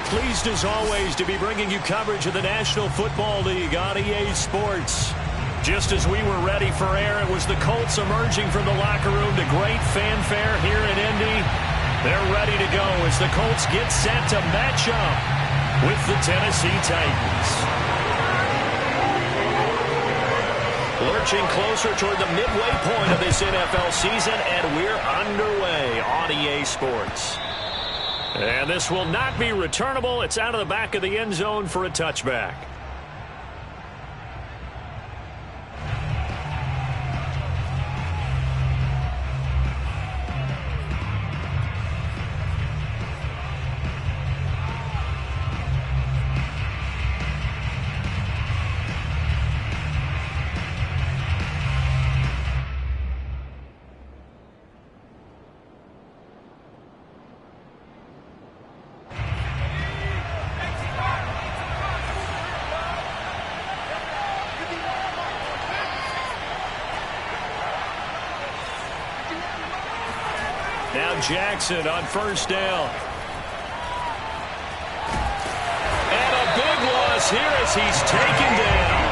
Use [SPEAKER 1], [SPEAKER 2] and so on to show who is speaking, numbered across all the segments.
[SPEAKER 1] Pleased as always to be bringing you coverage of the National Football League on EA Sports. Just as we were ready for air, it was the Colts emerging from the locker room to great fanfare here in Indy. They're ready to go as the Colts get set to match up with the Tennessee Titans. Lurching closer toward the midway point of this NFL season, and we're underway on EA Sports. And this will not be returnable. It's out of the back of the end zone for a touchback. Now Jackson on first down. And a big loss here as he's taken down.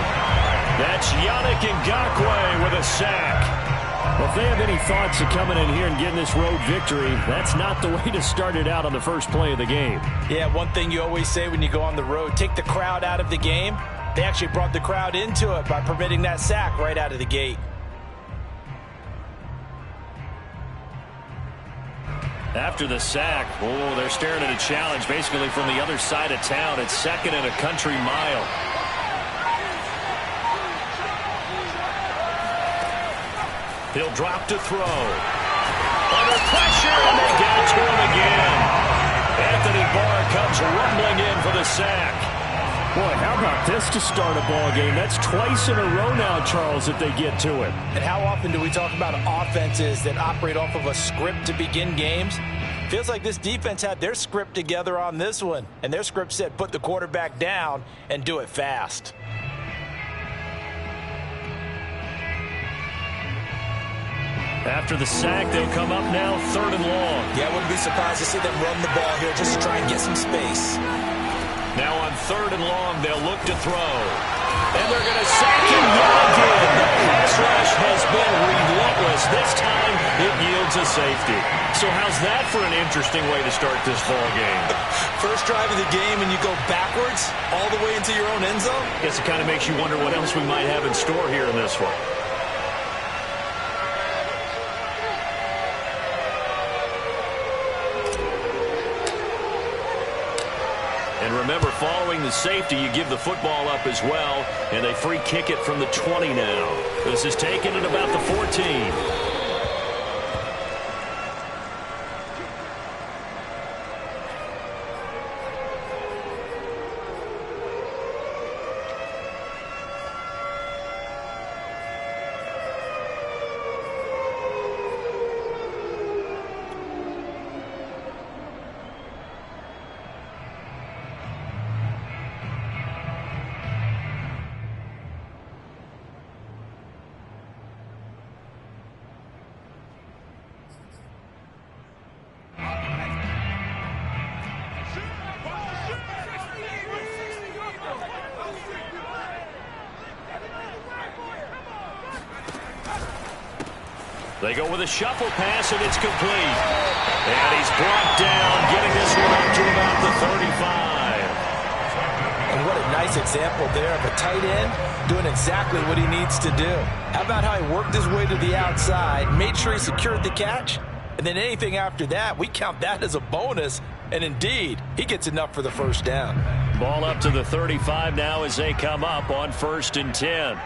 [SPEAKER 1] That's Yannick Ngakoue with a sack. Well, if they have any thoughts of coming in here and getting this road victory, that's not the way to start it out on the first play of the game.
[SPEAKER 2] Yeah, one thing you always say when you go on the road, take the crowd out of the game. They actually brought the crowd into it by permitting that sack right out of the gate.
[SPEAKER 1] After the sack, they're staring at a challenge basically from the other side of town. It's second and a country mile. He'll drop to throw. Under pressure, and they get to him again. Anthony Barr comes rumbling in for the sack. Boy, how about this to start a ball game? That's twice in a row now, Charles, if they get to it.
[SPEAKER 2] And how often do we talk about offenses that operate off of a script to begin games? Feels like this defense had their script together on this one. And their script said put the quarterback down and do it fast.
[SPEAKER 1] After the sack, they'll come up now third and long.
[SPEAKER 2] Yeah, I wouldn't be surprised to see them run the ball here just to try and get some space.
[SPEAKER 1] Now on third and long, they'll look to throw. And they're going to sack him yet again. The pass rush has been relentless. This time, it yields a safety. So how's that for an interesting way to start this ball game?
[SPEAKER 2] First drive of the game and you go backwards all the way into your own end zone?
[SPEAKER 1] Guess it kind of makes you wonder what else we might have in store here in this one. And remember, following the safety, you give the football up as well, and they free kick it from the 20 now. This is taken at about the 14. They go with a shuffle pass, and it's complete. And he's brought down, getting this one up to about the 35.
[SPEAKER 2] And what a nice example there of a tight end doing exactly what he needs to do. How about how he worked his way to the outside, made sure he secured the catch, and then anything after that, we count that as a bonus. And indeed, he gets enough for the first down.
[SPEAKER 1] Ball up to the 35 now as they come up on 1st and 10.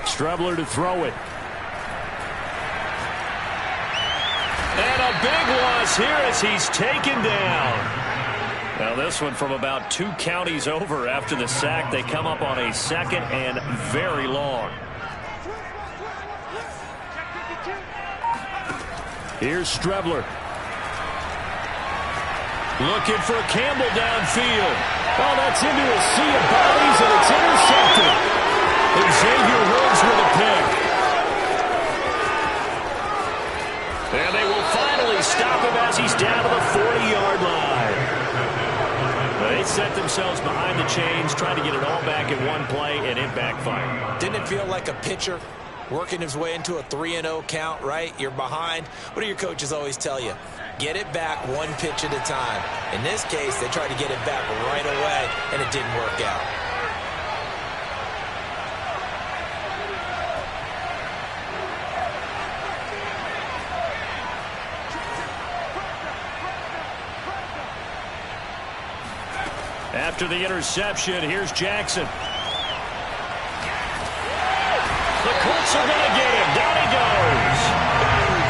[SPEAKER 1] Strebler to throw it. And a big loss here as he's taken down. Now this one from about 2 counties over after the sack. They come up on a 2nd and very long. Here's Strebler. Looking for Campbell downfield. Oh, that's into a sea of bodies, and it's intercepted. Xavier Woods with a pick. And they will finally stop him as he's down to the 40-yard line. They set themselves behind the chains, trying to get it all back in one play, and it backfired.
[SPEAKER 2] Didn't it feel like a pitcher working his way into a 3-0 count, right? You're behind. What do your coaches always tell you? Get it back one pitch at a time. In this case, they tried to get it back right away, and it didn't work out.
[SPEAKER 1] After the interception, here's Jackson. The Colts are going to get him. Down he goes.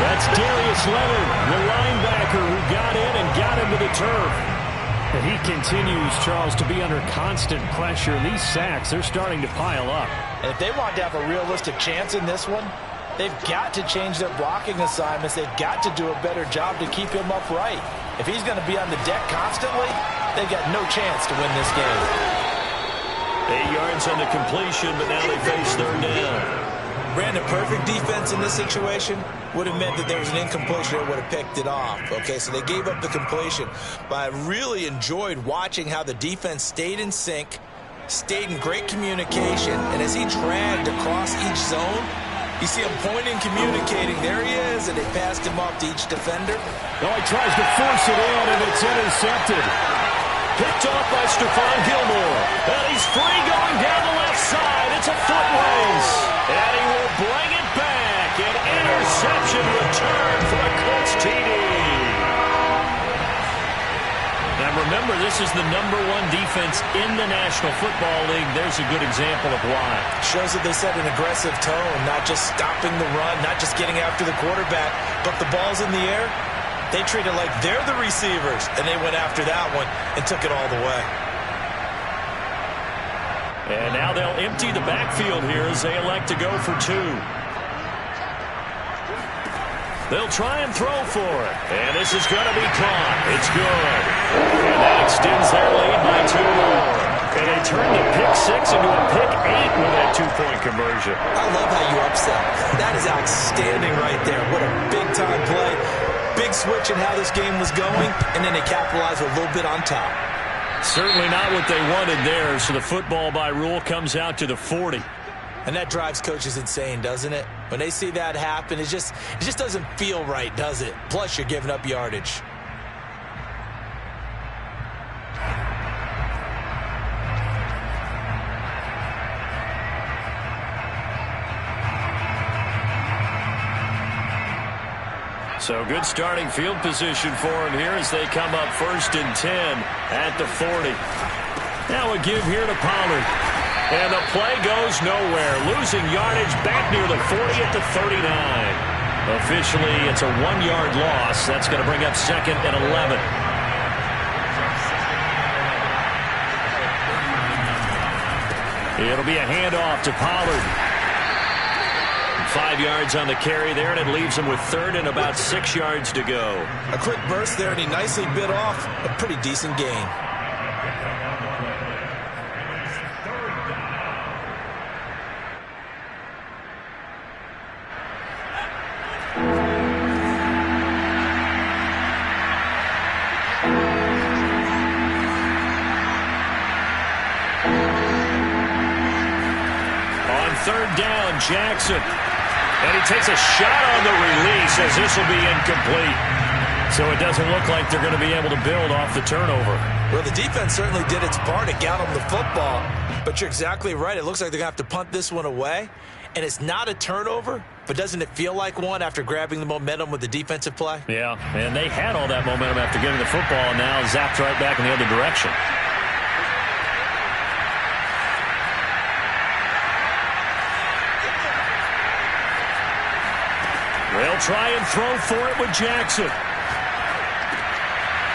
[SPEAKER 1] That's Darius Leonard, the linebacker who got in and got him to the turf.
[SPEAKER 3] And he continues, Charles, to be under constant pressure. These sacks, they're starting to pile up.
[SPEAKER 2] And if they want to have a realistic chance in this one, they've got to change their blocking assignments. They've got to do a better job to keep him upright. If he's going to be on the deck constantly, they've got no chance to win this game.
[SPEAKER 1] 8 yards on the completion, but now they face third down.
[SPEAKER 2] Brandon, perfect defense in this situation would have meant that there was an incompletion that would have picked it off. Okay, so they gave up the completion. But I really enjoyed watching how the defense stayed in sync, stayed in great communication, and as he dragged across each zone, you see him pointing, communicating. There he is, and they passed him off to each defender.
[SPEAKER 1] Oh, he tries to force it in, and it's intercepted. Picked off by Stephon Gilmore. And he's free going down the left side. It's a foot race. And he will bring it back. An interception return for a Colts TD. Now remember, this is the #1 defense in the National Football League. There's a good example of why.
[SPEAKER 2] Shows that they set an aggressive tone, not just stopping the run, not just getting after the quarterback, but the ball's in the air. They treat it like they're the receivers, and they went after that one and took it all the way.
[SPEAKER 1] And now they'll empty the backfield here as they elect to go for 2. They'll try and throw for it. And this is going to be caught. It's good. And that extends their lead by 2 more. And they turn the pick 6 into a pick 8 with that 2-point conversion.
[SPEAKER 2] I love how you upset. That is outstanding right there. What a big-time play. Big switch in how this game was going, and then they capitalized with a little bit on top.
[SPEAKER 1] Certainly not what they wanted there, so the football by rule comes out to the 40.
[SPEAKER 2] And that drives coaches insane, doesn't it? When they see that happen, it just doesn't feel right, does it? Plus, you're giving up yardage.
[SPEAKER 1] So good starting field position for him here as they come up 1st and 10 at the 40. Now a give here to Pollard. And the play goes nowhere. Losing yardage back near the 40 at the 39. Officially, it's a 1-yard loss. That's going to bring up 2nd and 11. It'll be a handoff to Pollard. 5 yards on the carry there, and it leaves him with 3rd and about 6 yards to go.
[SPEAKER 2] A quick burst there, and he nicely bit off a pretty decent gain.
[SPEAKER 1] On 3rd down, Jackson. And he takes a shot on the release as this will be incomplete. So it doesn't look like they're going to be able to build off the turnover.
[SPEAKER 2] Well, the defense certainly did its part. It got them the football. But you're exactly right. It looks like they're going to have to punt this one away. And it's not a turnover, but doesn't it feel like one after grabbing the momentum with the defensive play?
[SPEAKER 1] Yeah, and they had all that momentum after getting the football, and now zapped right back in the other direction. They'll try and throw for it with Jackson.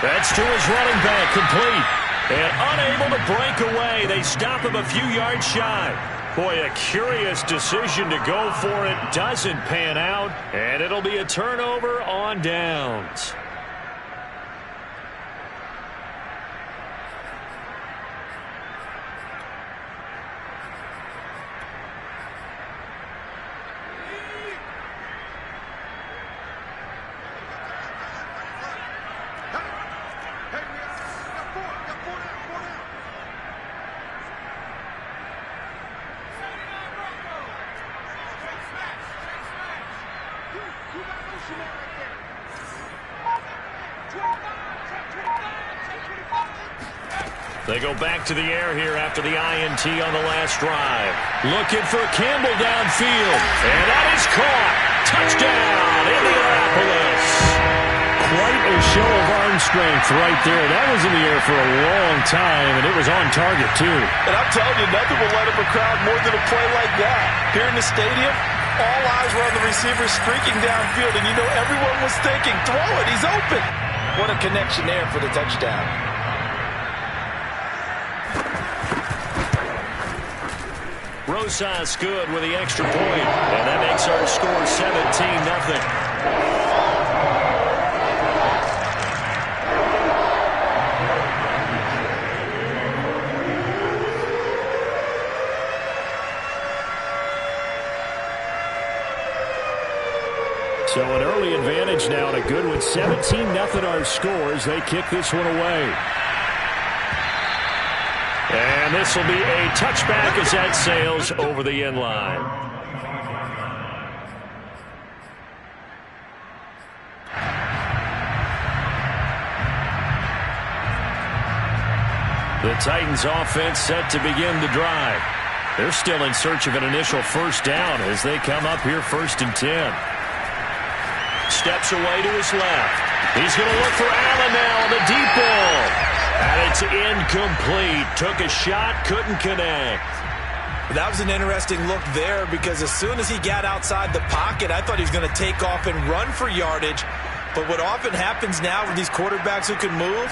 [SPEAKER 1] That's to his running back, complete. And unable to break away. They stop him a few yards shy. Boy, a curious decision to go for it. Doesn't pan out. And it'll be a turnover on downs. They go back to the air here after the INT on the last drive. Looking for Campbell downfield. And that is caught. Touchdown, Indianapolis.
[SPEAKER 3] Quite a show of arm strength right there. That was in the air for a long time, and it was on target, too.
[SPEAKER 2] And I'm telling you, nothing will light up a crowd more than a play like that. Here in the stadium, all eyes were on the receiver streaking downfield, and you know everyone was thinking, throw it, he's open. What a connection there for the touchdown.
[SPEAKER 1] Rosas good with the extra point, and that makes our score 17-0.
[SPEAKER 3] So an early advantage now, and a good one. 17-0 our scores. They kick this one away.
[SPEAKER 1] And this will be a touchback as that sails over the end line. The Titans offense set to begin the drive. They're still in search of an initial first down as they come up here 1st and 10. Steps away to his left. He's going to look for Allen now on the deep ball. And it's incomplete. Took a shot, couldn't connect.
[SPEAKER 2] That was an interesting look there because as soon as he got outside the pocket, I thought he was going to take off and run for yardage. But what often happens now with these quarterbacks who can move,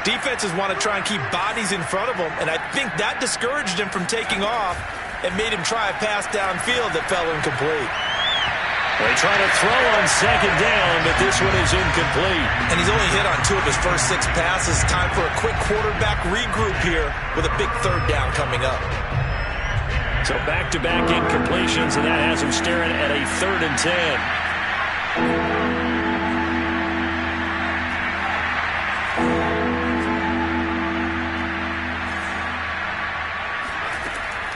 [SPEAKER 2] defenses want to try and keep bodies in front of them. And I think that discouraged him from taking off and made him try a pass downfield that fell incomplete.
[SPEAKER 1] They try to throw on 2nd down, but this one is incomplete.
[SPEAKER 2] And he's only hit on 2 of his first 6 passes. Time for a quick quarterback regroup here with a big 3rd down coming up.
[SPEAKER 1] So back-to-back incompletions, and that has him staring at a 3rd and 10.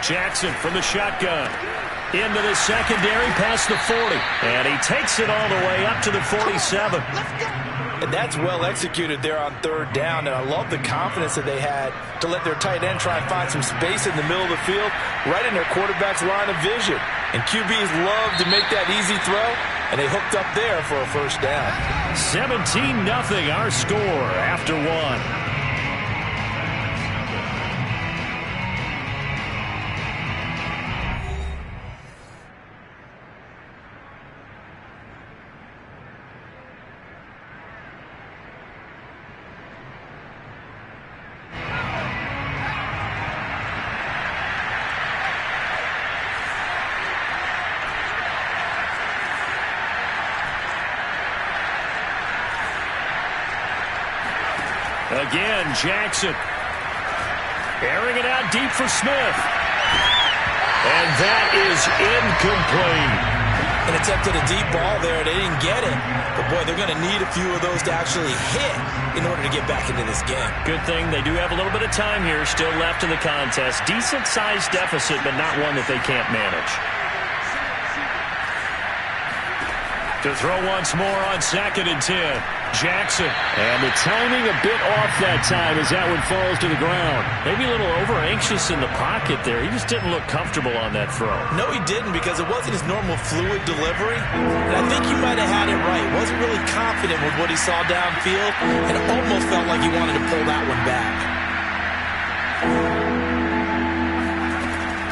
[SPEAKER 1] Jackson from the shotgun. Into the secondary, past the 40. And he takes it all the way up to the 47.
[SPEAKER 2] And that's well executed there on 3rd down. And I love the confidence that they had to let their tight end try and find some space in the middle of the field, right in their quarterback's line of vision. And QBs love to make that easy throw, and they hooked up there for a first down.
[SPEAKER 1] 17-0 our score after 1. Again, Jackson. Airing it out deep for Smith. And that is incomplete.
[SPEAKER 2] An attempt at a deep ball there. They didn't get it. But, boy, they're going to need a few of those to actually hit in order to get back into this game.
[SPEAKER 1] Good thing they do have a little bit of time here still left in the contest. Decent-sized deficit, but not one that they can't manage. To throw once more on 2nd and 10. Jackson.
[SPEAKER 3] And the timing a bit off that time as that one falls to the ground.
[SPEAKER 1] Maybe a little over-anxious in the pocket there. He just didn't look comfortable on that throw.
[SPEAKER 2] No, he didn't, because it wasn't his normal fluid delivery. And I think you might have had it right. Wasn't really confident with what he saw downfield, and it almost felt like he wanted to pull that one back.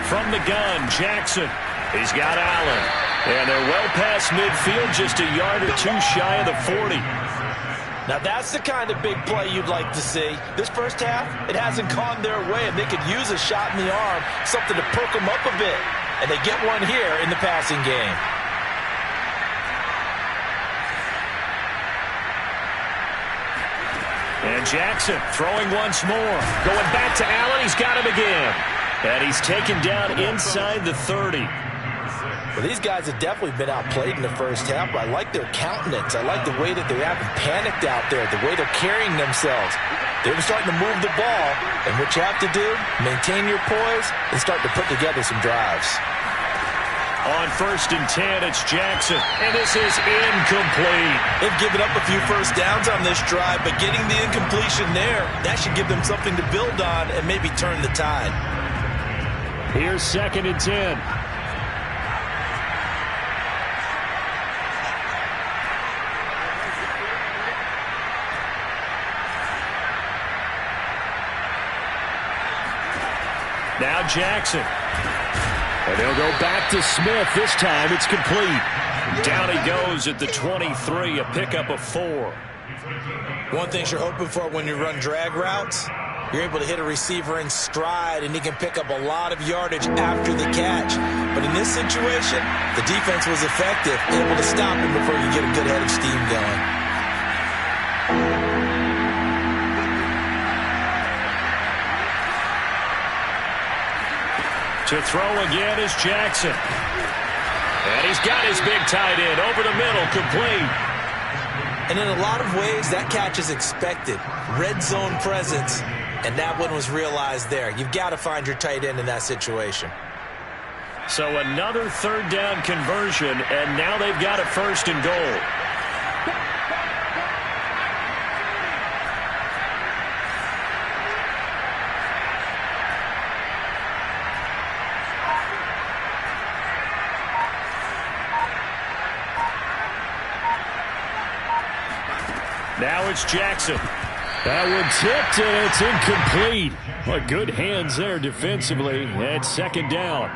[SPEAKER 1] From the gun, Jackson. He's got Allen. And they're well past midfield, just a yard or 2 shy of the 40.
[SPEAKER 2] Now that's the kind of big play you'd like to see. This first half, it hasn't gone their way, and they could use a shot in the arm, something to perk them up a bit. And they get one here in the passing game.
[SPEAKER 1] And Jackson throwing once more. Going back to Allen, he's got him again. And he's taken down inside the 30.
[SPEAKER 2] Well, these guys have definitely been outplayed in the first half, but I like their countenance. I like the way that they haven't panicked out there, the way they're carrying themselves. They're starting to move the ball, and what you have to do, maintain your poise and start to put together some drives.
[SPEAKER 1] On 1st and 10, it's Jackson, and this is incomplete.
[SPEAKER 2] They've given up a few first downs on this drive, but getting the incompletion there, that should give them something to build on and maybe turn the tide.
[SPEAKER 3] Here's 2nd and 10.
[SPEAKER 1] Now Jackson.
[SPEAKER 3] And they'll go back to Smith. This time it's complete.
[SPEAKER 1] Down he goes at the 23, a pickup of 4.
[SPEAKER 2] One thing you're hoping for when you run drag routes, you're able to hit a receiver in stride, and he can pick up a lot of yardage after the catch. But in this situation, the defense was effective, able to stop him before you get a good head of steam going.
[SPEAKER 1] To throw again is Jackson. And he's got his big tight end over the middle, complete.
[SPEAKER 2] And in a lot of ways, that catch is expected. Red zone presence, and that one was realized there. You've got to find your tight end in that situation.
[SPEAKER 1] So another 3rd down conversion, and now they've got a 1st and goal. Now it's Jackson.
[SPEAKER 3] That one tipped, and it's incomplete. Well, good hands there defensively. And 2nd down.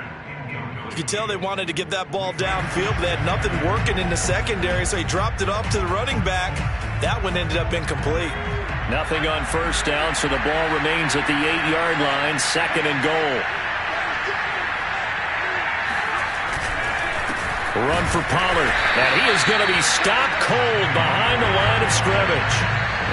[SPEAKER 2] You could tell they wanted to get that ball downfield, but they had nothing working in the secondary, so he dropped it off to the running back. That one ended up incomplete.
[SPEAKER 1] Nothing on 1st down, so the ball remains at the 8-yard line, 2nd and goal. Run for Pollard, and he is going to be stopped cold behind the line of scrimmage.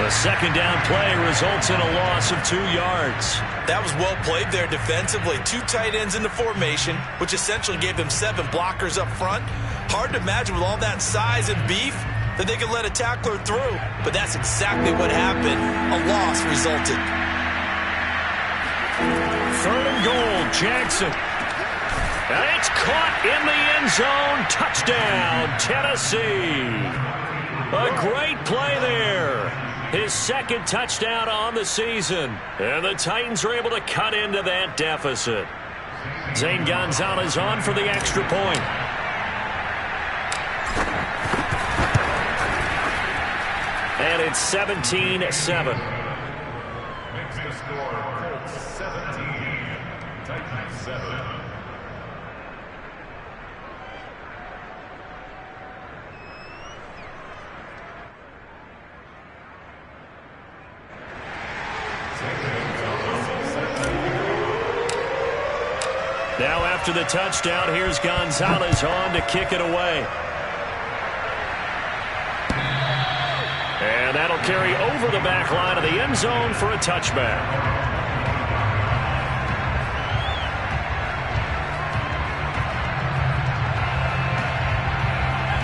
[SPEAKER 1] The 2nd down play results in a loss of 2 yards.
[SPEAKER 2] That was well played there defensively. 2 tight ends in the formation, which essentially gave them 7 blockers up front. Hard to imagine with all that size and beef that they could let a tackler through, but that's exactly what happened. A loss resulted.
[SPEAKER 1] 3rd and goal, Jackson. And it's caught in the end zone. Touchdown, Tennessee. A great play there. His 2nd touchdown on the season. And the Titans are able to cut into that deficit. Zane Gonzalez on for the extra point. And it's 17-7.
[SPEAKER 4] Makes the score Colts 17, Titans 7.
[SPEAKER 1] Now after the touchdown, here's Gonzalez on to kick it away. And that'll carry over the back line of the end zone for a touchback.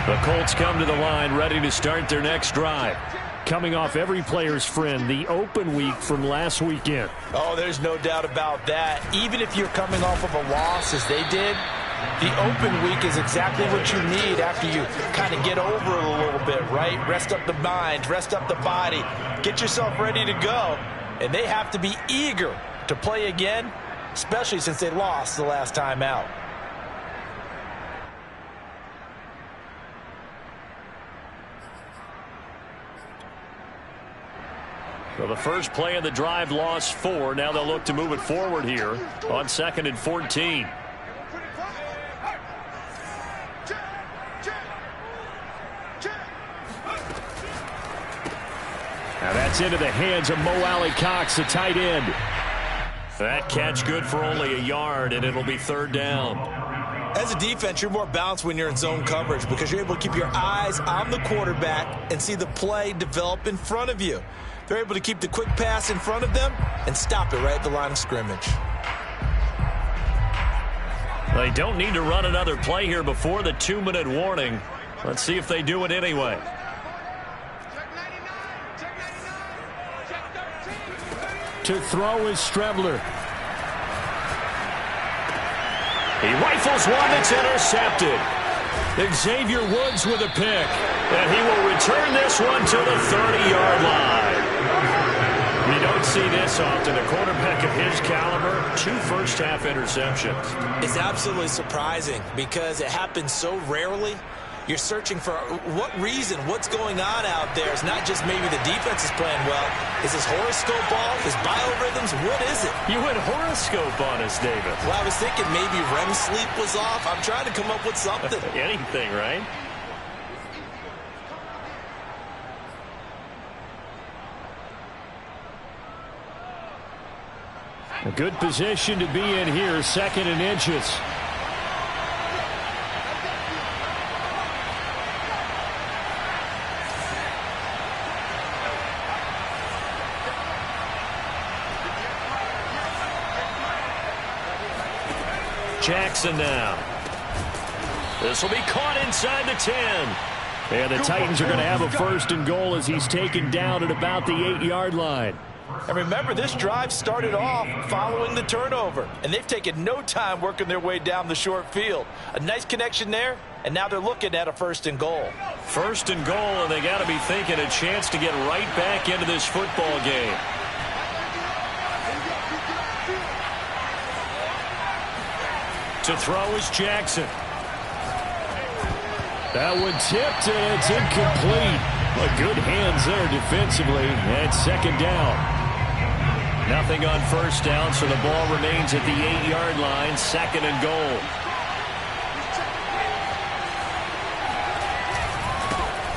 [SPEAKER 1] The Colts come to the line ready to start their next drive. Coming off every player's friend, the open week from last weekend.
[SPEAKER 2] Oh, there's no doubt about that. Even if you're coming off of a loss as they did, the open week is exactly what you need after you kind of get over it a little bit, right? Rest up the mind, rest up the body, get yourself ready to go. And they have to be eager to play again, especially since they lost the last time out.
[SPEAKER 1] So the first play of the drive lost 4. Now they'll look to move it forward here on 2nd and 14.
[SPEAKER 3] Now that's into the hands of Mo Alley-Cox, the tight end.
[SPEAKER 1] That catch good for only a yard, and it'll be 3rd down.
[SPEAKER 2] As a defense, you're more balanced when you're in zone coverage because you're able to keep your eyes on the quarterback and see the play develop in front of you. They're able to keep the quick pass in front of them and stop it right at the line of scrimmage.
[SPEAKER 1] They don't need to run another play here before the 2-minute warning. Let's see if they do it anyway.
[SPEAKER 3] To throw is Strebler.
[SPEAKER 1] He rifles one that's intercepted. Xavier Woods with a pick. And he will return this one to the 30-yard line. You don't see this often. A quarterback of his caliber, 2 first-half interceptions.
[SPEAKER 2] It's absolutely surprising because it happens so rarely. You're searching for what reason, what's going on out there. It's not just maybe the defense is playing well. Is his horoscope off? His biorhythms? What is it?
[SPEAKER 1] You went horoscope on us, David.
[SPEAKER 2] Well, I was thinking maybe REM sleep was off. I'm trying to come up with something.
[SPEAKER 1] Anything, right? A good position to be in here, 2nd and inches. Jackson now. This will be caught inside the 10. And the Titans are going to have a 1st and goal as he's taken down at about the 8-yard line.
[SPEAKER 2] And remember, this drive started off following the turnover. And they've taken no time working their way down the short field. A nice connection there, and now they're looking at a 1st and goal.
[SPEAKER 1] 1st and goal, and they got to be thinking a chance to get right back into this football game. To throw is Jackson. That one tipped, and it's incomplete. But good hands there defensively. And 2nd down. Nothing on 1st down, so the ball remains at the 8-yard line. 2nd and goal.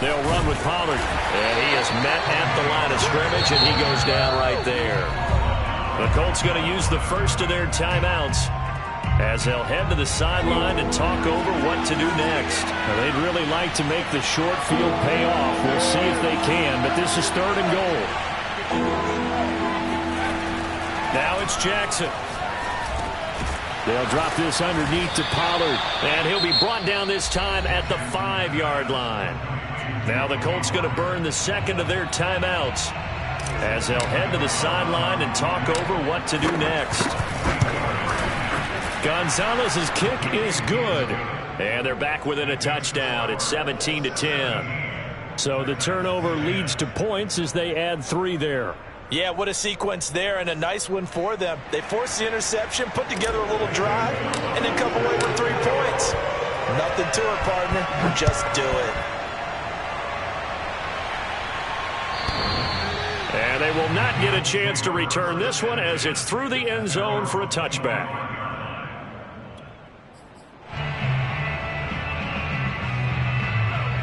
[SPEAKER 1] They'll run with Pollard. And he is met at the line of scrimmage, and he goes down right there. The Colts going to use the first of their timeouts as they'll head to the sideline and talk over what to do next. Now, they'd really like to make the short field pay off. We'll see if they can, but this is 3rd and goal. Now it's Jackson. They'll drop this underneath to Pollard, and he'll be brought down this time at the 5-yard line. Now the Colts going to burn the 2nd of their timeouts as they'll head to the sideline and talk over what to do next. Gonzalez's kick is good. And they're back within a touchdown. It's 17-10. So the turnover leads to points as they add 3 there.
[SPEAKER 2] Yeah, what a sequence there, and a nice one for them. They forced the interception, put together a little drive, and then come away with 3 points. Nothing to it, partner. Just do it.
[SPEAKER 1] And they will not get a chance to return this one as it's through the end zone for a touchback.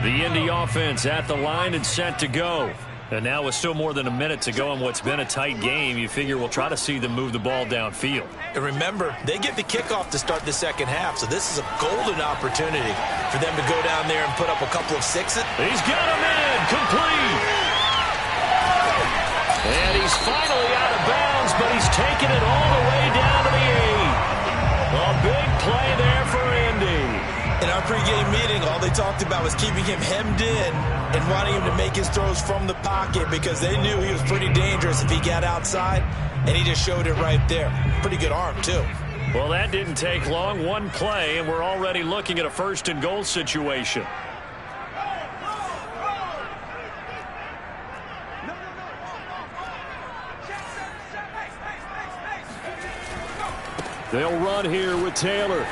[SPEAKER 1] The Indy offense at the line and set to go. And now with still more than a minute to go in what's been a tight game, you figure we'll try to see them move the ball downfield.
[SPEAKER 2] And remember, they get the kickoff to start the 2nd half, so this is a golden opportunity for them to go down there and put up a couple of 6s.
[SPEAKER 1] He's got him in, complete. And he's finally out of bounds, but he's taken it all the way down to the 8. A big play there for Indy.
[SPEAKER 2] In our pregame meeting, all they talked about was keeping him hemmed in and wanting him to make his throws from the pocket because they knew he was pretty dangerous if he got outside, and he just showed it right there. Pretty good arm, too.
[SPEAKER 1] Well, that didn't take long. One play, and we're already looking at a 1st and goal situation. They'll run here with Taylor.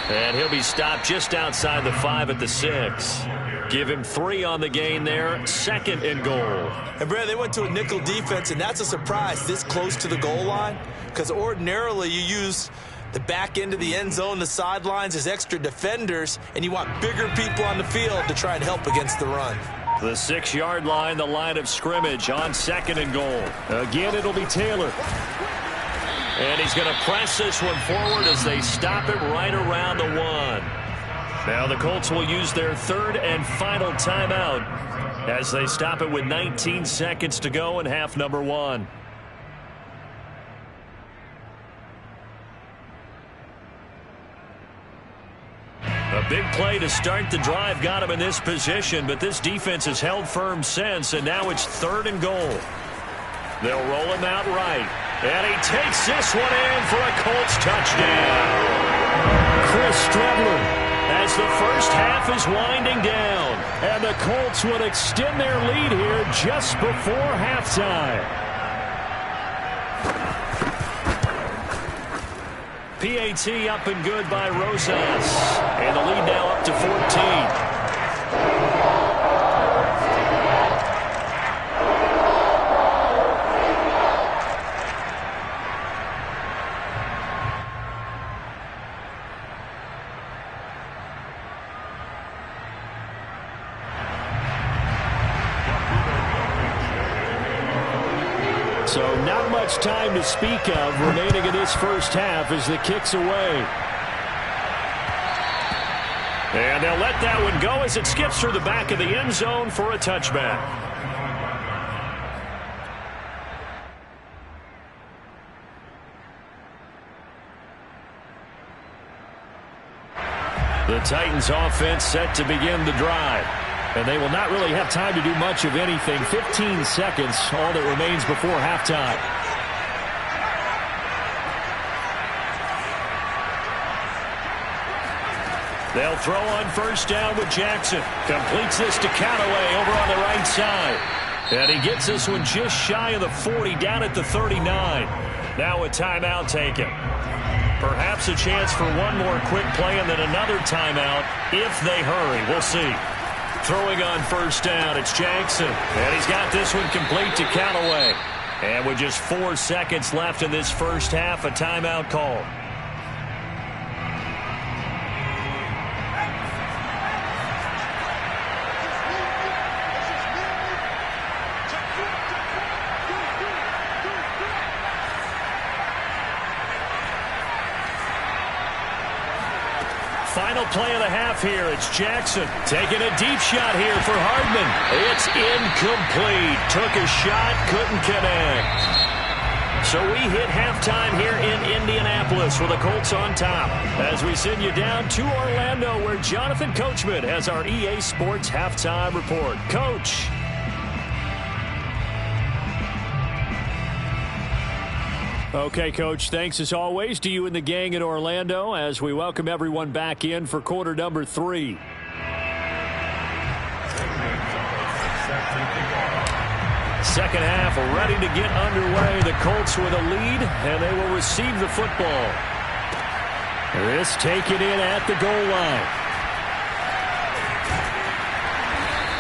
[SPEAKER 1] And he'll be stopped just outside the 5 at the 6. Give him 3 on the gain there. 2nd and goal.
[SPEAKER 2] And, Brad, they went to a nickel defense, and that's a surprise this close to the goal line because ordinarily you use the back end of the end zone, the sidelines as extra defenders, and you want bigger people on the field to try and help against the run.
[SPEAKER 1] The 6-yard line, the line of scrimmage on 2nd and goal. Again, it'll be Taylor. And he's going to press this one forward as they stop it right around the 1. Now the Colts will use their 3rd and final timeout as they stop it with 19 seconds to go in half number 1. A big play to start the drive got him in this position, but this defense has held firm since, and now it's 3rd and goal. They'll roll him out right. And he takes this one in for a Colts touchdown. Chris Strebler, as the first half is winding down. And the Colts would extend their lead here just before halftime. PAT up and good by Rosas. And the lead now up to 14. So not much time to speak of remaining in this first half as the kick's away. And they'll let that one go as it skips through the back of the end zone for a touchback. The Titans offense set to begin the drive. And they will not really have time to do much of anything. 15 seconds, all that remains before halftime. They'll throw on first down with Jackson. Completes this to Callaway over on the right side. And he gets this one just shy of the 40, down at the 39. Now a timeout taken. Perhaps a chance for one more quick play and then another timeout if they hurry. We'll see. Throwing on first down, it's Jackson. And he's got this one complete to Callaway. And with just 4 seconds left in this first half, a timeout call. Final play of the half here. It's Jackson taking a deep shot here for Hardman. It's incomplete. Took a shot, couldn't connect. So we hit halftime here in Indianapolis with the Colts on top. As we send you down to Orlando where Jonathan Coachman has our EA Sports halftime report. Coach. Okay, Coach, thanks as always to you and the gang in Orlando as we welcome everyone back in for quarter number 3. Second half ready to get underway. The Colts with a lead, and they will receive the football. This taken in at the goal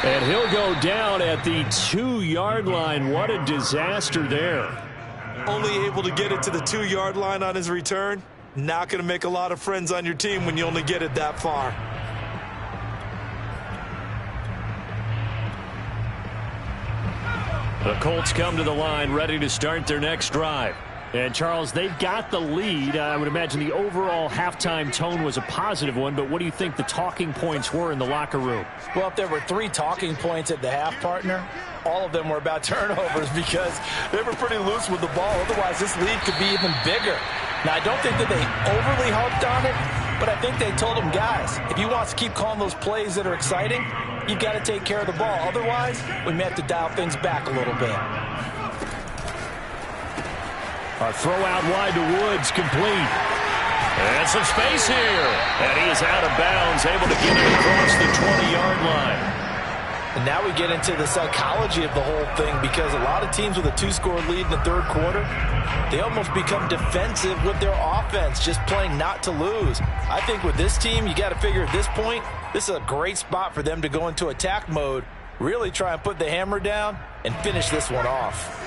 [SPEAKER 1] line. And he'll go down at the 2-yard line. What a disaster there.
[SPEAKER 2] Only able to get it to the 2-yard line on his return. Not going to make a lot of friends on your team when you only get it that far.
[SPEAKER 1] The Colts come to the line ready to start their next drive. And, Charles, they've got the lead. I would imagine the overall halftime tone was a positive one, but what do you think the talking points were in the locker room?
[SPEAKER 2] Well, if there were 3 talking points at the half, partner, all of them were about turnovers because they were pretty loose with the ball. Otherwise, this lead could be even bigger. Now, I don't think that they overly harped on it, but I think they told them, guys, if you want to keep calling those plays that are exciting, you've got to take care of the ball. Otherwise, we may have to dial things back a little bit.
[SPEAKER 1] A throw out wide to Woods, complete. And some space here. And he is out of bounds, able to get it across the 20-yard line.
[SPEAKER 2] And now we get into the psychology of the whole thing because a lot of teams with a 2-score lead in the third quarter, they almost become defensive with their offense, just playing not to lose. I think with this team, you got to figure at this point, this is a great spot for them to go into attack mode, really try and put the hammer down and finish this one off.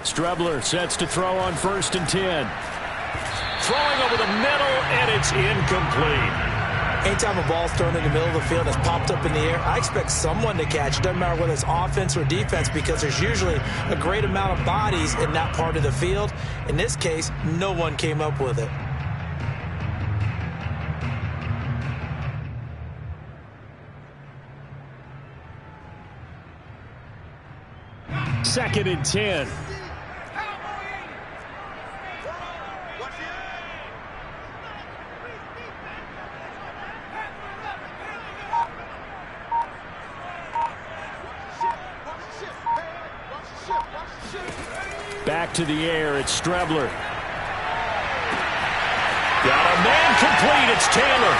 [SPEAKER 1] Strebler sets to throw on 1st and 10. Throwing over the middle, and it's incomplete.
[SPEAKER 2] Anytime a ball's thrown in the middle of the field that's popped up in the air, I expect someone to catch. It doesn't matter whether it's offense or defense because there's usually a great amount of bodies in that part of the field. In this case, no one came up with it.
[SPEAKER 3] 2nd and 10. Back to the air, it's Strebler. Got a man complete, it's Taylor.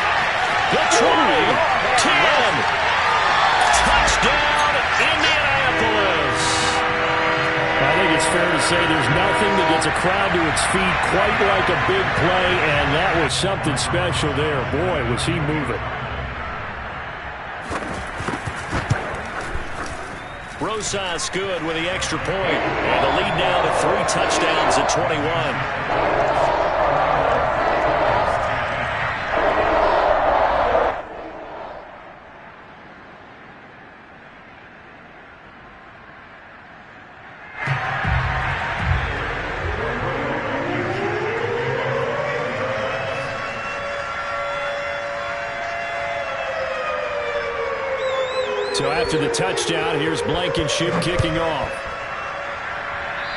[SPEAKER 3] The try, 10. Touchdown, Indianapolis. I think it's fair to say there's nothing that gets a crowd to its feet quite like a big play, and that was something special there. Boy, was he moving.
[SPEAKER 1] Rosas good with the extra point. And the lead now to 3 touchdowns at 21.
[SPEAKER 3] So after the touchdown, here's Blankenship kicking off.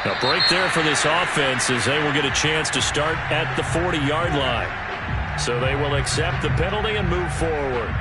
[SPEAKER 1] A break there for this offense as they will get a chance to start at the 40-yard line. So they will accept the penalty and move forward.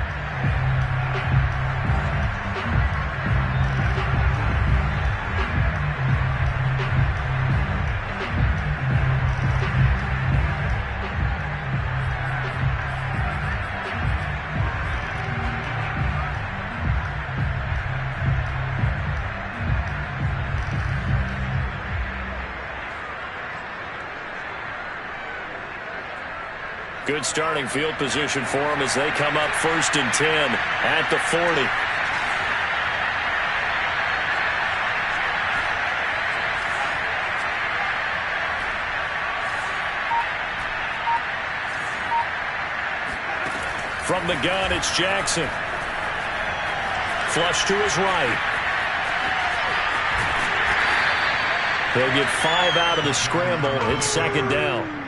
[SPEAKER 1] Good starting field position for them as they come up 1st and 10 at the 40. From the gun, it's Jackson. Flush to his right. They'll get 5 out of the scramble. It's 2nd down.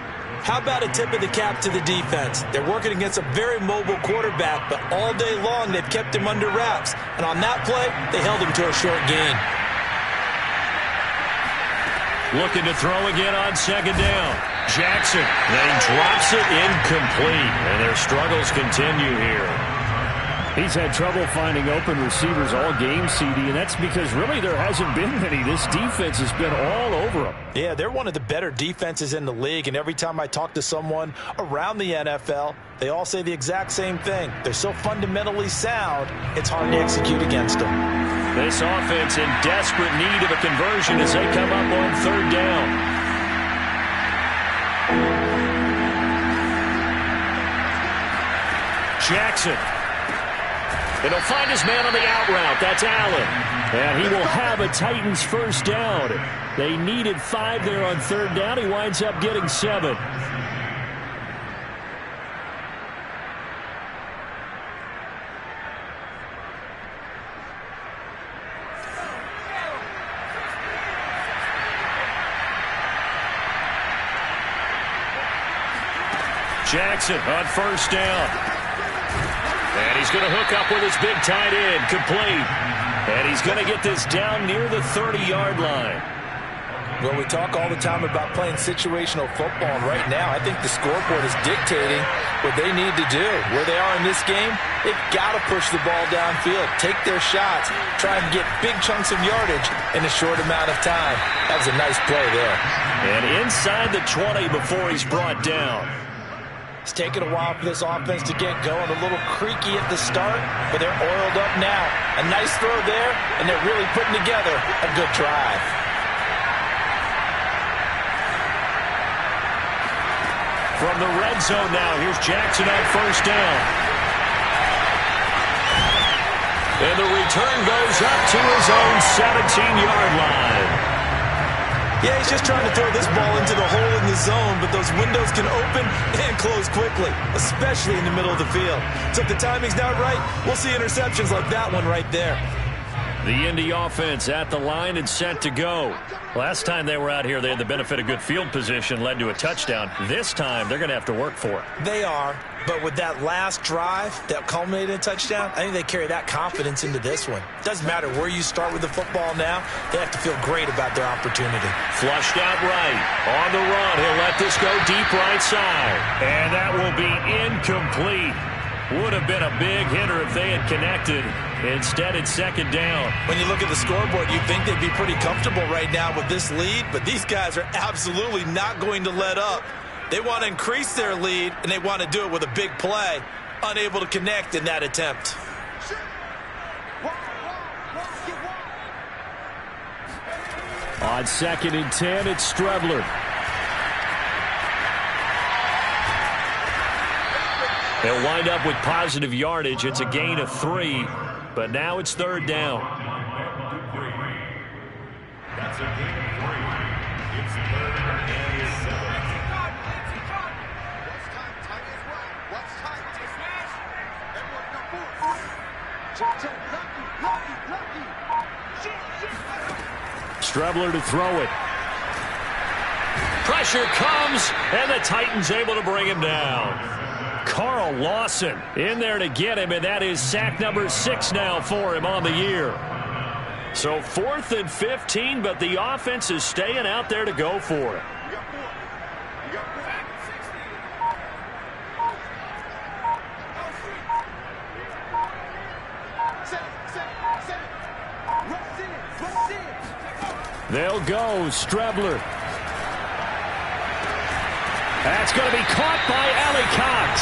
[SPEAKER 2] How about a tip of the cap to the defense? They're working against a very mobile quarterback, but all day long they've kept him under wraps. And on that play, they held him to a short gain.
[SPEAKER 1] Looking to throw again on 2nd down. Jackson then drops it incomplete. And their struggles continue here.
[SPEAKER 3] He's had trouble finding open receivers all game, CD, and that's because really there hasn't been many. This defense has been all over them.
[SPEAKER 2] Yeah, they're one of the better defenses in the league, and every time I talk to someone around the NFL, they all say the exact same thing. They're so fundamentally sound, it's hard to execute against them.
[SPEAKER 1] This offense in desperate need of a conversion as they come up on 3rd down. Jackson. And he'll find his man on the out route. That's Allen.
[SPEAKER 3] And he will have a Titans 1st down. They needed 5 there on 3rd down. He winds up getting 7.
[SPEAKER 1] Jackson on 1st down. And he's going to hook up with his big tight end, complete. And he's going to get this down near the 30-yard line.
[SPEAKER 2] Well, we talk all the time about playing situational football, and right now I think the scoreboard is dictating what they need to do. Where they are in this game, they've got to push the ball downfield, take their shots, try and get big chunks of yardage in a short amount of time. That was a nice play there.
[SPEAKER 1] And inside the 20 before he's brought down.
[SPEAKER 2] It's taken a while for this offense to get going. A little creaky at the start, but they're oiled up now. A nice throw there, and they're really putting together a good drive.
[SPEAKER 1] From the red zone now, here's Jackson on 1st down. And the return goes up to his own 17-yard line.
[SPEAKER 2] Yeah, he's just trying to throw this ball into the hole in the zone, but those windows can open and close quickly, especially in the middle of the field. So if the timing's not right, we'll see interceptions like that one right there.
[SPEAKER 1] The Indy offense at the line and set to go. Last time they were out here, they had the benefit of good field position, led to a touchdown. This time, they're going to have to work for it.
[SPEAKER 2] They are, but with that last drive that culminated in a touchdown, I think they carry that confidence into this one. Doesn't matter where you start with the football now, they have to feel great about their opportunity.
[SPEAKER 1] Flushed out right. On the run, he'll let this go deep right side. And that will be incomplete. Would have been a big hitter if they had connected. Instead, it's second down.
[SPEAKER 2] When you look at the scoreboard, you'd think they'd be pretty comfortable right now with this lead, but these guys are absolutely not going to let up. They want to increase their lead, and they want to do it with a big play. Unable to connect in that attempt.
[SPEAKER 3] On 2nd and 10, it's Strebler.
[SPEAKER 1] They'll wind up with positive yardage. It's a gain of 3, but now it's third down.
[SPEAKER 4] That's a gain of 3. It's third and 7.
[SPEAKER 3] Strebler to throw it.
[SPEAKER 1] Pressure comes, and the Titans able to bring him down. Carl Lawson in there to get him, and that is sack number 6 now for him on the year. So 4th and 15, but the offense is staying out there to go for it.
[SPEAKER 3] They'll go Strebler. That's going to be caught by Alley Cox.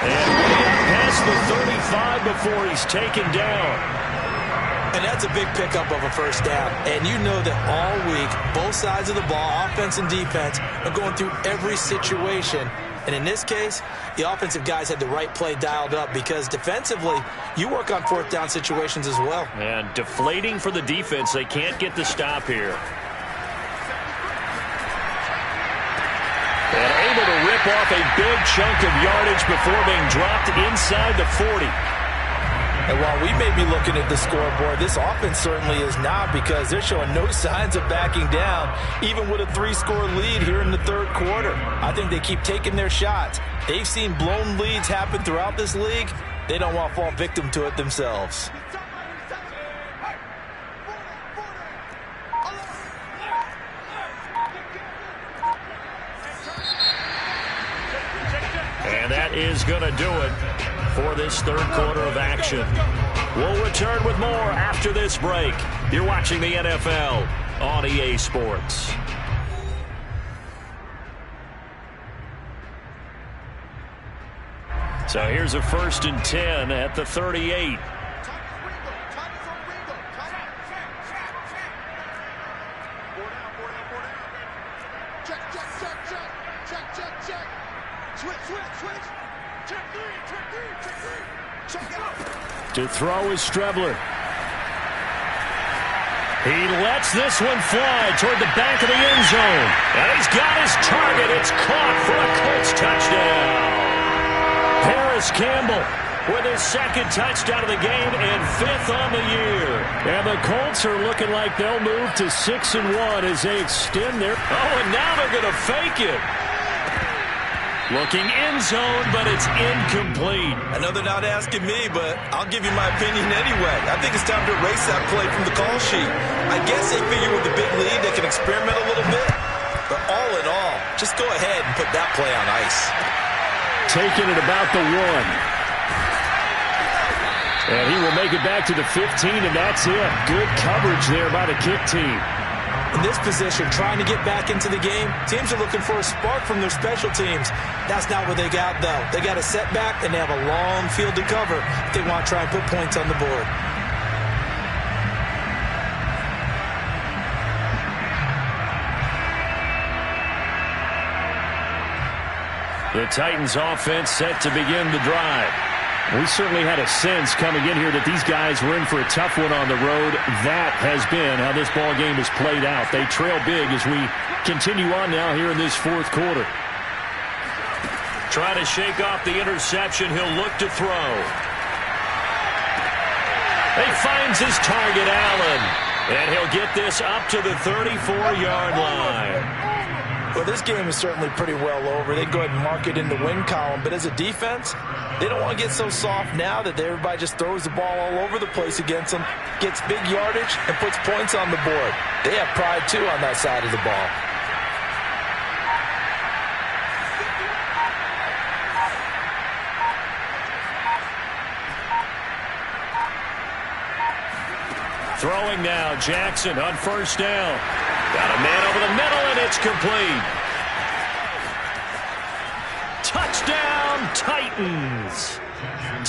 [SPEAKER 3] And way up past the 35 before he's taken down.
[SPEAKER 2] And that's a big pickup of a first down. And you know that all week, both sides of the ball, offense and defense, are going through every situation. And in this case, the offensive guys had the right play dialed up because defensively, you work on 4th down situations as well.
[SPEAKER 1] And deflating for the defense. They can't get the stop here. And able to rip off a big chunk of yardage before being dropped inside the 40.
[SPEAKER 2] And while we may be looking at the scoreboard, this offense certainly is not because they're showing no signs of backing down, even with a 3-score lead here in the third quarter. I think they keep taking their shots. They've seen blown leads happen throughout this league. They don't want to fall victim to it themselves.
[SPEAKER 1] And that is going to do it for this third quarter of action. We'll return with more after this break. You're watching the NFL on EA Sports. So here's a 1st and 10 at the 38.
[SPEAKER 3] To throw is Strebler.
[SPEAKER 1] He lets this one fly toward the back of the end zone. And he's got his target. It's caught for a Colts touchdown. Paris Campbell with his 2nd touchdown of the game and 5th on the year.
[SPEAKER 3] And the Colts are looking like they'll move to 6-1 as they extend their...
[SPEAKER 1] Oh, and now they're going to fake it. Looking end zone, but it's incomplete.
[SPEAKER 2] I know they're not asking me, but I'll give you my opinion anyway. I think it's time to erase that play from the call sheet. I guess they figure with the big lead they can experiment a little bit. But all in all, just go ahead and put that play on ice.
[SPEAKER 3] Taking it about the 1. And he will make it back to the 15, and that's it. Good coverage there by the kick team.
[SPEAKER 2] In this position, trying to get back into the game, teams are looking for a spark from their special teams. That's not what they got, though. They got a setback, and they have a long field to cover if they want to try and put points on the board.
[SPEAKER 1] The Titans offense set to begin the drive.
[SPEAKER 3] We certainly had a sense coming in here that these guys were in for a tough one on the road. That has been how this ball game has played out. They trail big as we continue on now here in this 4th quarter.
[SPEAKER 1] Trying to shake off the interception. He'll look to throw. He finds his target, Allen. And he'll get this up to the 34-yard line.
[SPEAKER 2] Well, this game is certainly pretty well over. They can go ahead and mark it in the win column. But as a defense, they don't want to get so soft now that everybody just throws the ball all over the place against them, gets big yardage, and puts points on the board. They have pride, too, on that side of the ball.
[SPEAKER 1] Throwing now, Jackson on first down. Got a man over the middle, and it's complete. Touchdown, Titans.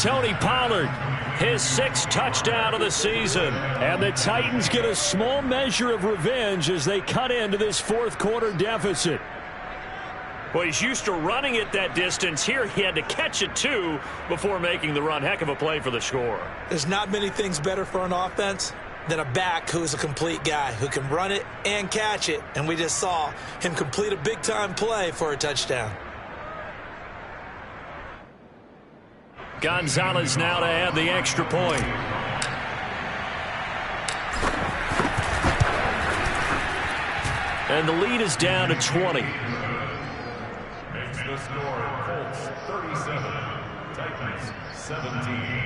[SPEAKER 1] Tony Pollard, his 6th touchdown of the season.
[SPEAKER 3] And the Titans get a small measure of revenge as they cut into this fourth-quarter deficit.
[SPEAKER 1] Well, he's used to running it that distance. Here he had to catch it, too, before making the run. Heck of a play for the score.
[SPEAKER 2] There's not many things better for an offense than a back who's a complete guy who can run it and catch it. And we just saw him complete a big-time play for a touchdown.
[SPEAKER 1] Gonzalez now to add the extra point. And the lead is down to 20.
[SPEAKER 4] Makes the score Colts 37, Titans 17.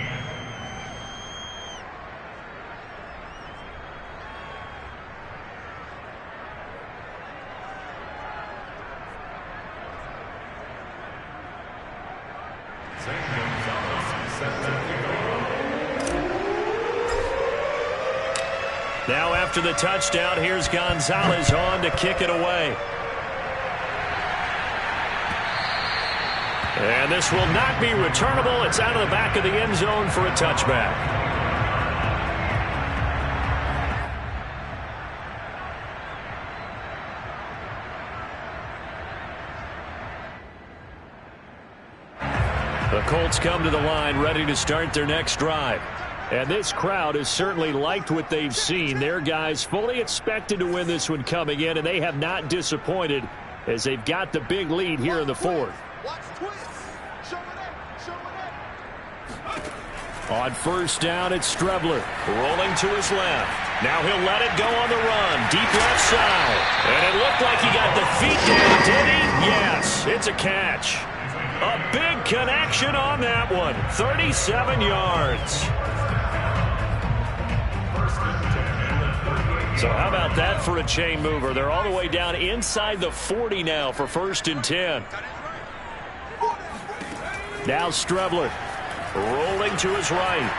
[SPEAKER 1] Now after the touchdown, here's Gonzalez on to kick it away. And this will not be returnable. It's out of the back of the end zone for a touchback. The Colts come to the line ready to start their next drive.
[SPEAKER 3] And this crowd has certainly liked what they've seen. Their guys fully expected to win this one coming in, and they have not disappointed as they've got the big lead here in the fourth. On first down, it's Strebler.
[SPEAKER 1] Rolling to his left. Now he'll let it go on the run. Deep left side. And it looked like he got the feet down, did he? Yes, it's a catch. A big connection on that one. 37 yards. So how about that for a chain mover? They're all the way down inside the 40 now for 1st and 10.
[SPEAKER 3] Now Strebler.
[SPEAKER 1] Rolling to his right.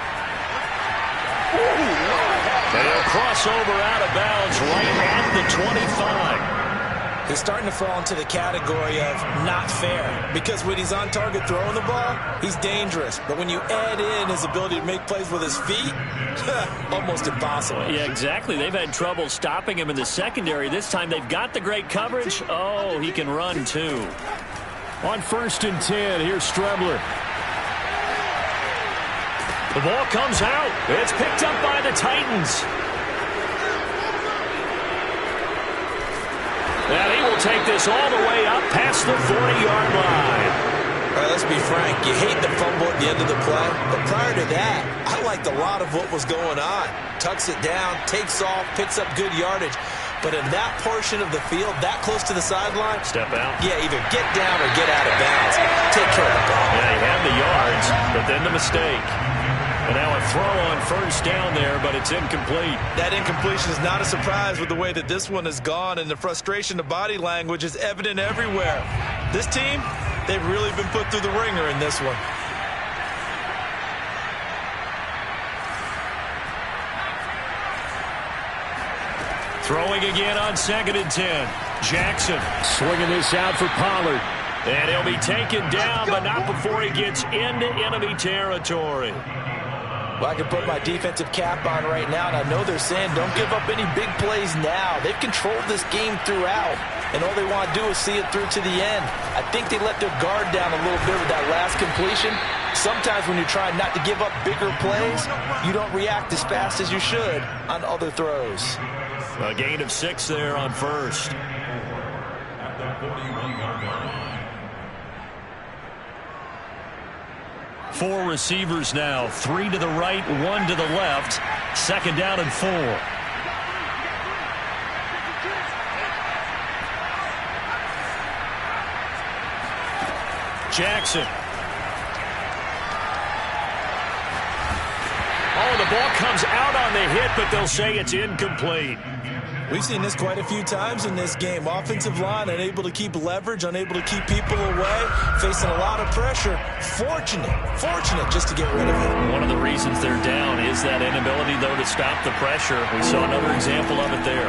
[SPEAKER 1] And he'll cross over out of bounds right at the 25.
[SPEAKER 2] He's starting to fall into the category of not fair, because when he's on target throwing the ball, he's dangerous. But when you add in his ability to make plays with his feet, almost impossible.
[SPEAKER 1] Yeah, exactly. They've had trouble stopping him in the secondary. This time they've got the great coverage. Oh, he can run too.
[SPEAKER 3] On 1st and 10, here's Strebler.
[SPEAKER 1] The ball comes out. It's picked up by the Titans. And he will take this all the way up past the 40-yard line.
[SPEAKER 2] All right, let's be frank. You hate the fumble at the end of the play. But prior to that, I liked a lot of what was going on. Tucks it down, takes off, picks up good yardage. But in that portion of the field, that close to the sideline,
[SPEAKER 1] step out.
[SPEAKER 2] Yeah, either get down or get out of bounds. Take care of the ball.
[SPEAKER 1] Yeah, he had the yards, but then the mistake. And now a throw on first down there, but it's incomplete.
[SPEAKER 2] That incompletion is not a surprise with the way that this one has gone, and the frustration of body language is evident everywhere. This team, they've really been put through the ringer in this one.
[SPEAKER 1] Throwing again on 2nd and 10. Jackson
[SPEAKER 3] swinging this out for Pollard.
[SPEAKER 1] And he'll be taken down, but not before he gets into enemy territory.
[SPEAKER 2] Well, I can put my defensive cap on right now, and I know they're saying don't give up any big plays now. They've controlled this game throughout, and all they want to do is see it through to the end. I think they let their guard down a little bit with that last completion. Sometimes when you're trying not to give up bigger plays, you don't react as fast as you should on other throws.
[SPEAKER 1] A gain of 6 there on first.
[SPEAKER 4] At the 41-yard line.
[SPEAKER 1] 4 receivers now. 3 to the right, 1 to the left. 2nd down and 4. Jackson. Oh, the ball comes out on the hit, but they'll say it's incomplete.
[SPEAKER 2] We've seen this quite a few times in this game. Offensive line unable to keep leverage, unable to keep people away, facing a lot of pressure. Fortunate just to get rid of it.
[SPEAKER 1] One of the reasons they're down is that inability, though, to stop the pressure. We saw another example of it there.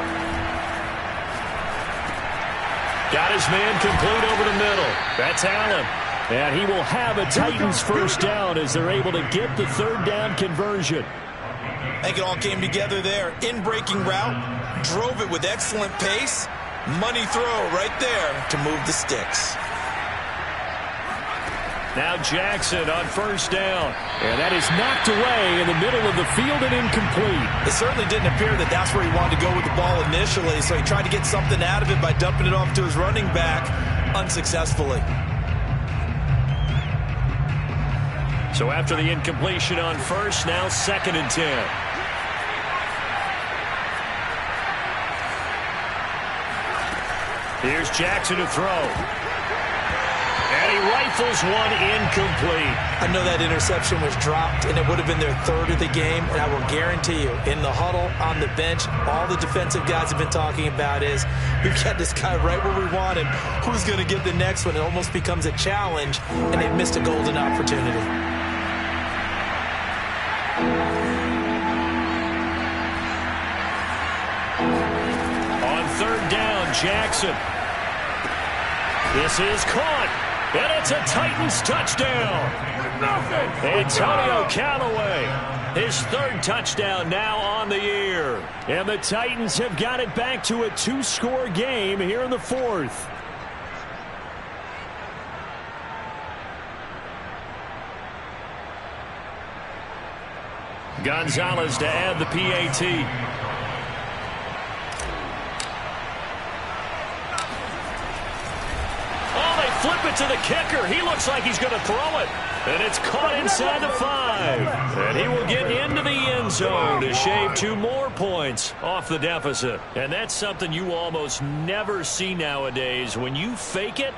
[SPEAKER 1] Got his man complete over the middle. That's Allen. And he will have a Titans first down as they're able to get the 3rd down conversion.
[SPEAKER 2] I think it all came together there. In-breaking route, drove it with excellent pace. Money throw right there to move the sticks.
[SPEAKER 1] Now Jackson on first down. And that is knocked away in the middle of the field and incomplete.
[SPEAKER 2] It certainly didn't appear that that's where he wanted to go with the ball initially, so he tried to get something out of it by dumping it off to his running back unsuccessfully.
[SPEAKER 1] So after the incompletion on first, now 2nd and 10. Here's Jackson to throw. And he rifles one incomplete.
[SPEAKER 2] I know that interception was dropped, and it would have been their 3rd of the game, and I will guarantee you, in the huddle, on the bench, all the defensive guys have been talking about is, we've got this guy right where we want him. Who's going to get the next one? It almost becomes a challenge, and they've missed a golden opportunity.
[SPEAKER 1] On 3rd down, Jackson. This is caught, and it's a Titans touchdown. Antonio Callaway, his 3rd touchdown now on the year. And the Titans have got it back to a 2-score game here in the 4th. Gonzalez to add the PAT. Flip it to the kicker. He looks like he's going to throw it. And it's caught inside the 5. And he will get into the end zone to shave 2 more points off the deficit. And that's something you almost never see nowadays. When you fake it,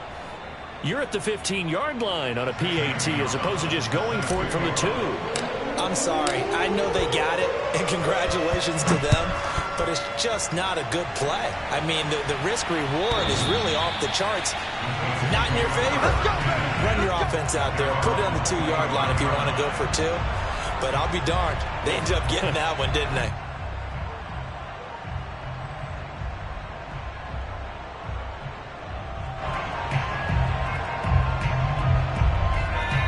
[SPEAKER 1] you're at the 15-yard line on a PAT as opposed to just going for it from the 2.
[SPEAKER 2] I'm sorry. I know they got it, and congratulations to them. But it's just not a good play. I mean, the risk-reward is really off the charts. Not in your favor. Run your offense out there. Put it on the 2-yard line if you want to go for 2. But I'll be darned. They ended up getting that one, didn't they?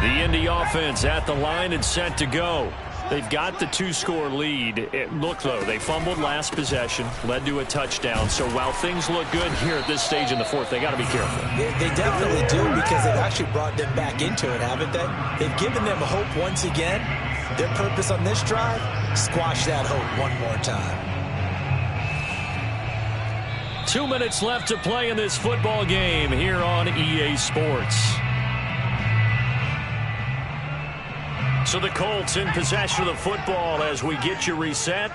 [SPEAKER 1] The Indy offense at the line and set to go. They've got the 2-score lead. Look, though, they fumbled last possession, led to a touchdown. So while things look good here at this stage in the 4th, they got to be careful.
[SPEAKER 2] They definitely do, because they've actually brought them back into it, haven't they? They've given them hope once again. Their purpose on this drive, squash that hope one more time.
[SPEAKER 1] 2 minutes left to play in this football game here on EA Sports. So the Colts in possession of the football as we get you reset.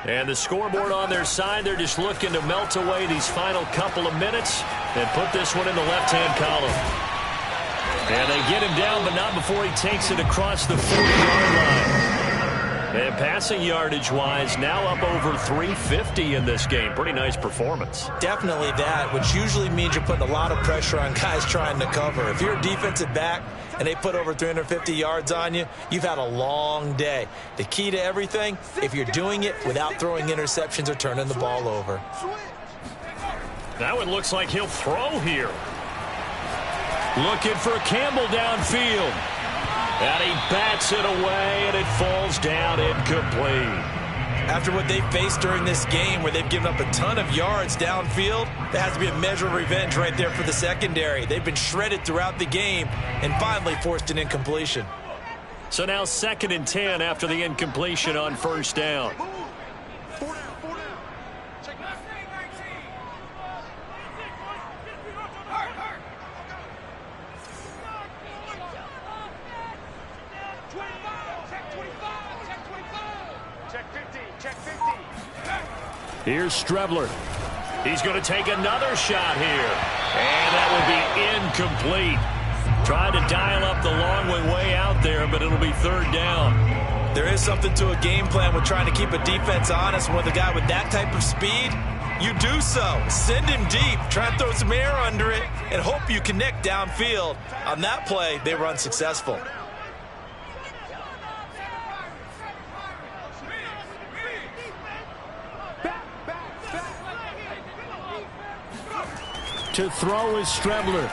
[SPEAKER 1] And the scoreboard on their side, they're just looking to melt away these final couple of minutes and put this one in the left-hand column. And they get him down, but not before he takes it across the 40-yard line. And passing yardage-wise, now up over 350 in this game. Pretty nice performance.
[SPEAKER 2] Definitely that, which usually means you're putting a lot of pressure on guys trying to cover. If you're a defensive back and they put over 350 yards on you, you've had a long day. The key to everything, if you're doing it without throwing interceptions or turning the ball over.
[SPEAKER 1] That one looks like he'll throw here. Looking for Campbell downfield. And he bats it away, and it falls down incomplete.
[SPEAKER 2] After what they faced during this game where they've given up a ton of yards downfield, there has to be a measure of revenge right there for the secondary. They've been shredded throughout the game and finally forced an incompletion.
[SPEAKER 1] So now 2nd and 10 after the incompletion on first down.
[SPEAKER 3] Here's Strebler.
[SPEAKER 1] He's going to take another shot here. And that will be incomplete. Tried to dial up the long way out there, but it'll be third down.
[SPEAKER 2] There is something to a game plan with trying to keep a defense honest. With a guy with that type of speed, you do so. Send him deep, try and throw some air under it, and hope you connect downfield. On that play, they were unsuccessful.
[SPEAKER 3] To throw is Strebler.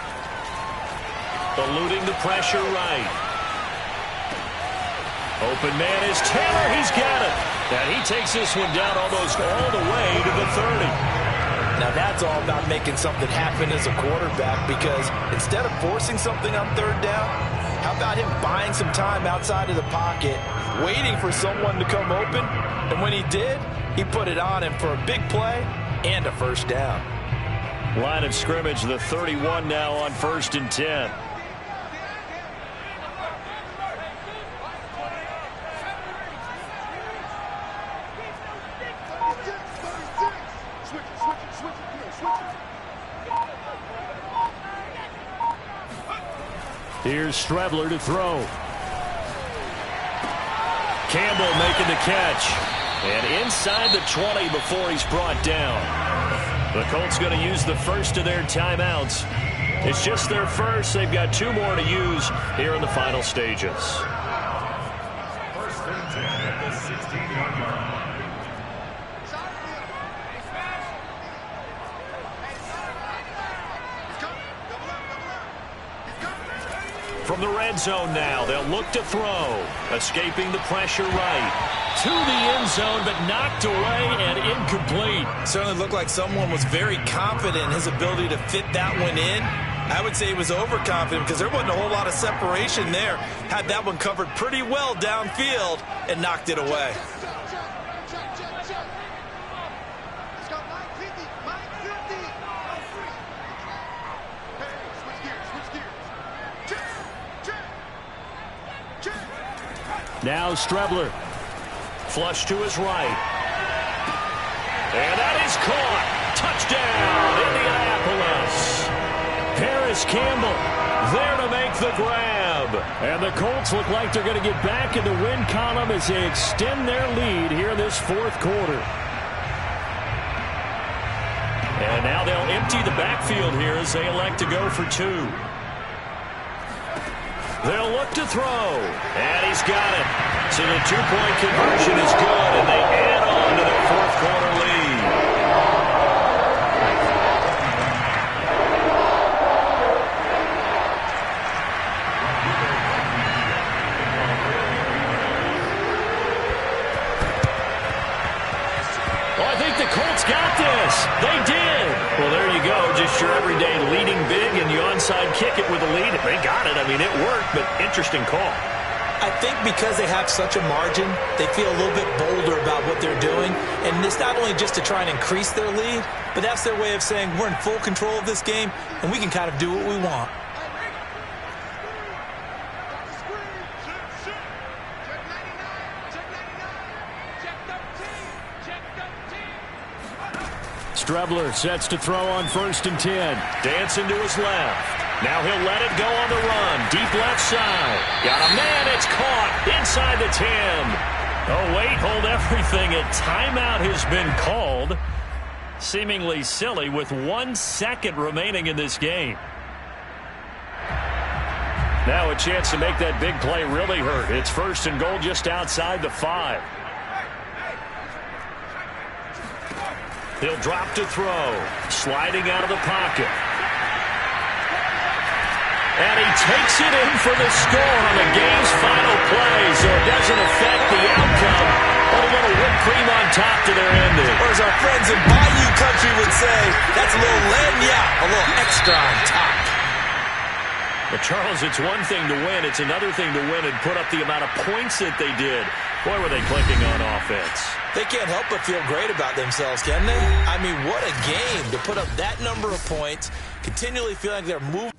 [SPEAKER 1] Eluding the pressure right. Open man is Taylor. He's got it. And he takes this one down almost all the way to the 30.
[SPEAKER 2] Now that's all about making something happen as a quarterback, because instead of forcing something on third down, how about him buying some time outside of the pocket, waiting for someone to come open, and when he did, he put it on him for a big play and a first down.
[SPEAKER 1] Line of scrimmage, the 31 now on 1st and 10.
[SPEAKER 3] Here's Strebler to throw.
[SPEAKER 1] Campbell making the catch. And inside the 20 before he's brought down. The Colts going to use the first of their timeouts. It's just their first. They've got 2 more to use here in the final stages.
[SPEAKER 4] 1st and 10 at the 16-yard line.
[SPEAKER 1] From the red zone now, they'll look to throw. Escaping the pressure right. To the end zone, but knocked away and incomplete.
[SPEAKER 2] Certainly looked like someone was very confident in his ability to fit that one in. I would say he was overconfident because there wasn't a whole lot of separation there. Had that one covered pretty well downfield and knocked it away.
[SPEAKER 3] Now Strebler.
[SPEAKER 1] Flush to his right. And that is caught. Touchdown, Indianapolis. Paris Campbell there to make the grab.
[SPEAKER 3] And the Colts look like they're going to get back in the win column as they extend their lead here in this 4th quarter.
[SPEAKER 1] And now they'll empty the backfield here as they elect to go for 2. They'll look to throw. And he's got it. So the 2-point conversion is good, and they add on to their 4th quarter lead. Well, I think the Colts got this. They did. Well, there you go. Just your everyday leading big, and you onside kick it with a lead. They got it. I mean, it worked, but interesting call.
[SPEAKER 2] I think because they have such a margin, they feel a little bit bolder about what they're doing. And it's not only just to try and increase their lead, but that's their way of saying we're in full control of this game, and we can kind of do what we want.
[SPEAKER 3] Strebler sets to throw on 1st and 10.
[SPEAKER 1] Dancing to his left. Now he'll let it go on the run. Deep left side. Got a man. It's caught inside the 10. Oh, wait. Hold everything. A timeout has been called. Seemingly silly with 1 second remaining in this game. Now a chance to make that big play really hurt. It's 1st and goal just outside the 5. He'll drop to throw. Sliding out of the pocket. And he takes it in for the score on the game's final play, so it doesn't affect the outcome. But a little whipped cream on top to their ending.
[SPEAKER 2] Or as our friends in Bayou Country would say, that's a little lagniappe, a little extra on top.
[SPEAKER 1] But, Charles, it's one thing to win. It's another thing to win and put up the amount of points that they did. Boy, were they clicking on offense.
[SPEAKER 2] They can't help but feel great about themselves, can they? I mean, what a game to put up that number of points, continually feeling like they're moving.